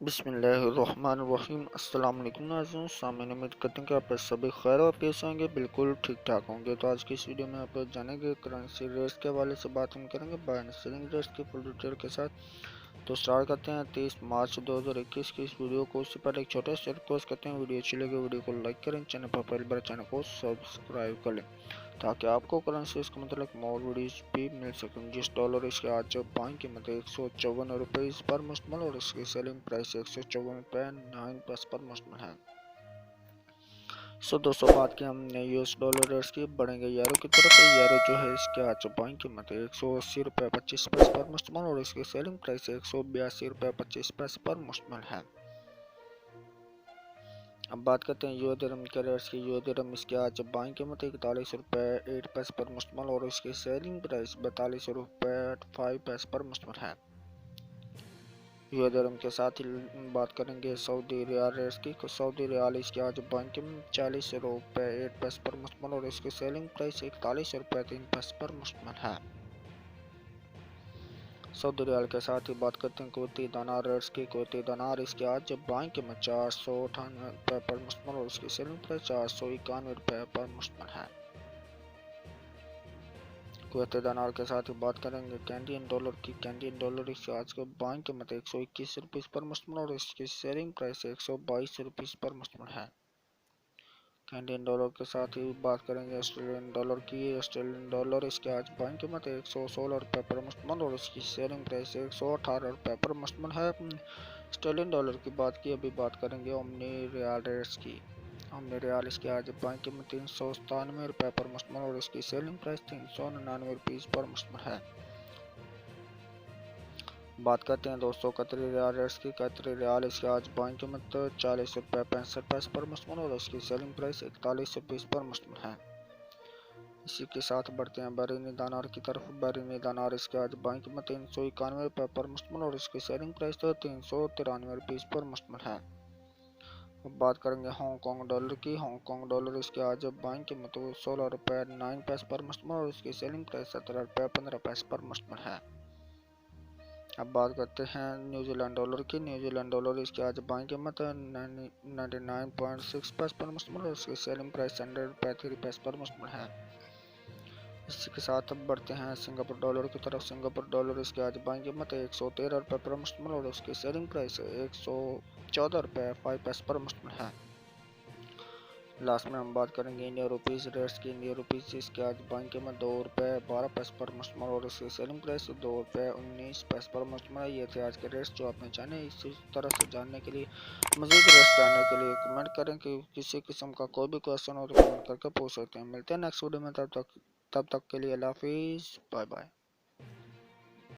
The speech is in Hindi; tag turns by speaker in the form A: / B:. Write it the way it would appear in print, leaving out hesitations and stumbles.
A: बिस्मिल्लाहिर्रहमानिर्रहीम। अस्सलाम वालेकुम नाज़रीन, सामने उम्मीद करते हैं कि आप सभी खैर और पेश होंगे, बिल्कुल ठीक ठाक होंगे। तो आज की इस वीडियो में आप लोग जानेंगे करेंसी रेट्स के हवाले से बात हम करेंगे बाय एंड सेलिंग रेट्स की फुल डिटेल के साथ। तो स्टार्ट करते हैं 30 मार्च 2021 की इस वीडियो को। उससे पहले एक छोटा सा रिक्वेस्ट करते हैं, वीडियो अच्छी लगे वीडियो को लाइक करें, चैनल पर पहली बार चैनल को सब्सक्राइब कर लें ताकि आपको करेंसी इसका मतलब मोर वीडियोज भी मिल सकें। जिस डॉलर इसके आज बाइंग कीमत 154 रुपीज़ पर मुश्तमिल और इसकी सेलिंग प्राइस 154.9 पर मुश्तमिल है। दोस्तों बात की हमने यूएस डॉलर रेट्स की, बढ़ेंगे यूरो की तरफ। यूरो जो है इसके आज बाइंग कीमत 180.25 पर मुश्तमिल और इसकी सेलिंग प्राइस 182.25 पर मुश्तमिल है। अब बात करते हैं यूरो दिरहम के रेट्स की। यूरो दिरहम इसके आज बाइंग कीमत 41.08 पर मुश्तमिल और इसकी सेलिंग प्राइस 42.5 पर मुश्तमिल है। यूरो दिरहम के साथ ही बात करेंगे सऊदी रियाल रेट्स की। सऊदी रियाल इसके आज बाइंग कीमत 40.08 पर मुश्तमिल और इसकी सेलिंग प्राइस 41.03 पर मुश्तमिल है। सऊदी रियाल के साथ ही बात करते हैं कुवैती दिनार रेट्स की। कुवैती दिनार इसके आज बाइंग कीमत 498 रुपये पर मुश्तमिल और इसकी सेलिंग प्राइस 491 रुपये पर मुश्तमिल है। कुवैती दिनार के साथ ही बात करेंगे कैनेडियन डॉलर की। कैनेडियन डॉलर इसके आज के बाइंग कीमत 121 रुपीज़ पर मुश्तमिल और इसकी सेलिंग प्राइस 122 रुपीज़ पर मुश्तमिल है। कैनेडियन डॉलर के साथ ही बात करेंगे ऑस्ट्रेलियन डॉलर की। ऑस्ट्रेलियन डॉलर इसके आज बाइंग कीमत 116 रुपये पर मुश्तमिल और इसकी सेलिंग प्राइस 118 रुपये पर मुश्तमिल है। ऑस्ट्रेलियन डॉलर की बात की, अभी बात करेंगे ओमनी रियाल रेट्स की। ओमनी रियाल इसके आज बाइंग कीमत 397 रुपये पर मुश्तमिल और इसकी सेलिंग प्राइस 399 रुपीज़ पर मुश्तमिल है। बात करते हैं दोस्तों कतरी रियाल रेट्स की। कतरी रियाल इसके आज बाइंग कीमत 40.65 पर मुश्तमिल और इसकी सेलिंग प्राइस 41 रुपीज़ पर मुश्तमिल है। इसी के साथ बढ़ते हैं behrini दिनार की तरफ। behrini दिनार इसके आज बाइंग कीमत 391 रुपये पर मुश्तमिल और इसकी सेलिंग प्राइस 393 रुपीज़ पर मुश्तमिल है। अब बात करेंगे हांगकॉन्ग डॉलर की। हांगकॉन्ग डॉलर इसके आज बाइंग कीमत 16 रुपये 9 पर मुश्तमिल और इसकी सेलिंग प्राइस 17 रुपये 15 पर मुश्तमिल है। अब बात करते हैं न्यूजीलैंड डॉलर की। न्यूजीलैंड डॉलर इसके आज बाइंग कीमत 99.6 पर मुश्तमिल और इसकी सेलिंग प्राइस 100.3 पर मुश्तमिल है। इसी के साथ अब बढ़ते हैं सिंगापुर डॉलर की तरफ। सिंगापुर डॉलर इसके आज बाइंग कीमत 113 रुपये पर मुश्तमिल और इसकी सेलिंग प्राइस 114 रुपये 5 पर मुश्तमिल है। लास्ट में हम बात करेंगे इंडिया रुपीज़ रेट्स की। इंडिया रुपीज़ इसके आज बाइंग कीमत 2 रुपये 12 पर मुश्तमिल और इसकी सेलिंग प्राइस 2 रुपये 19 पर मुश्तमिल है। ये थे आज के रेट्स जो आपने जाने। इसी तरह से जानने के लिए, मज़ीद रेट्स जानने के लिए कमेंट करें कि किसी किस्म का कोई भी क्वेश्चन हो तो कमेंट करके पूछ सकते हैं। मिलते हैं नेक्स्ट वीडियो में, तब तक के लिए अल्लाह हाफिज़, बाय बाय।